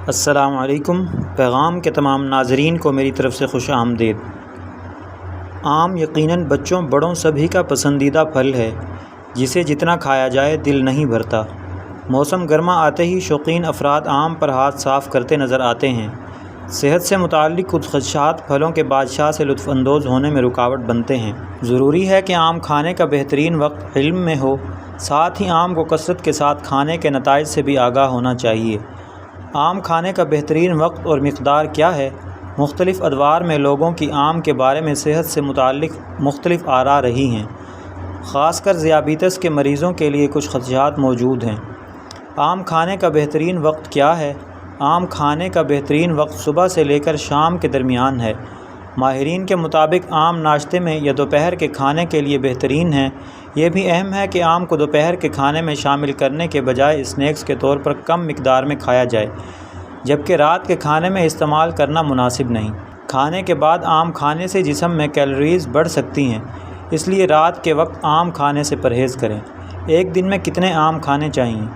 السلام علیکم۔ پیغام کے تمام ناظرین کو میری طرف سے خوش آمدید۔ آم یقیناً بچوں بڑوں سبھی کا پسندیدہ پھل ہے، جسے جتنا کھایا جائے دل نہیں بھرتا۔ موسم گرما آتے ہی شوقین افراد آم پر ہاتھ صاف کرتے نظر آتے ہیں۔ صحت سے متعلق کچھ خدشات پھلوں کے بادشاہ سے لطف اندوز ہونے میں رکاوٹ بنتے ہیں۔ ضروری ہے کہ آم کھانے کا بہترین وقت علم میں ہو، ساتھ ہی آم کو کثرت کے ساتھ کھانے کے نتائج سے بھی آگاہ ہونا چاہیے۔ آم کھانے کا بہترین وقت اور مقدار کیا ہے؟ مختلف ادوار میں لوگوں کی آم کے بارے میں صحت سے متعلق مختلف آراء رہی ہیں۔ خاص کر ذیابیطس کے مریضوں کے لیے کچھ خدشات موجود ہیں۔ آم کھانے کا بہترین وقت کیا ہے؟ آم کھانے کا بہترین وقت صبح سے لے کر شام کے درمیان ہے۔ ماہرین کے مطابق آم ناشتے میں یا دوپہر کے کھانے کے لیے بہترین ہے۔ یہ بھی اہم ہے کہ آم کو دوپہر کے کھانے میں شامل کرنے کے بجائے اسنیکس کے طور پر کم مقدار میں کھایا جائے، جبکہ رات کے کھانے میں استعمال کرنا مناسب نہیں۔ کھانے کے بعد آم کھانے سے جسم میں کیلوریز بڑھ سکتی ہیں، اس لیے رات کے وقت آم کھانے سے پرہیز کریں۔ ایک دن میں کتنے آم کھانے چاہئیں؟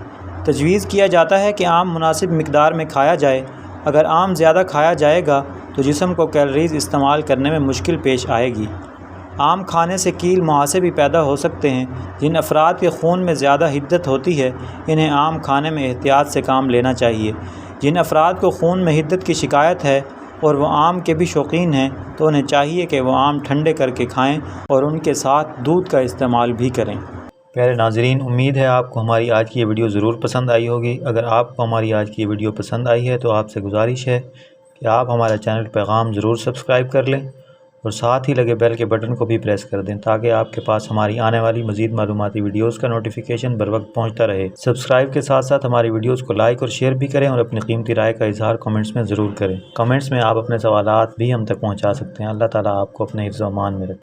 تجویز کیا جاتا ہے کہ آم مناسب مقدار میں کھایا جائے۔ اگر آم زیادہ کھایا جائے گا تو جسم کو کیلوریز استعمال کرنے میں مشکل پیش آئے گی۔ آم کھانے سے کیل مہاسے بھی پیدا ہو سکتے ہیں۔ جن افراد کے خون میں زیادہ حدت ہوتی ہے، انہیں آم کھانے میں احتیاط سے کام لینا چاہیے۔ جن افراد کو خون میں حدت کی شکایت ہے اور وہ آم کے بھی شوقین ہیں، تو انہیں چاہیے کہ وہ آم ٹھنڈے کر کے کھائیں اور ان کے ساتھ دودھ کا استعمال بھی کریں۔ پیارے ناظرین، امید ہے آپ کو ہماری آج کی یہ ویڈیو ضرور پسند آئی ہوگی۔ اگر آپ کو ہماری آج کی یہ ویڈیو پسند آئی ہے تو آپ سے گزارش ہے کہ آپ ہمارا چینل پیغام ضرور سبسکرائب کر لیں اور ساتھ ہی لگے بیل کے بٹن کو بھی پریس کر دیں، تاکہ آپ کے پاس ہماری آنے والی مزید معلوماتی ویڈیوز کا نوٹیفیکیشن بر وقت پہنچتا رہے۔ سبسکرائب کے ساتھ ساتھ ہماری ویڈیوز کو لائک اور شیئر بھی کریں اور اپنی قیمتی رائے کا اظہار کمنٹس میں ضرور کریں۔ کمنٹس میں آپ اپنے سوالات بھی ہم تک پہنچا سکتے ہیں۔ اللہ تعالیٰ آپ کو اپنے حفظ و امان میں رکھے۔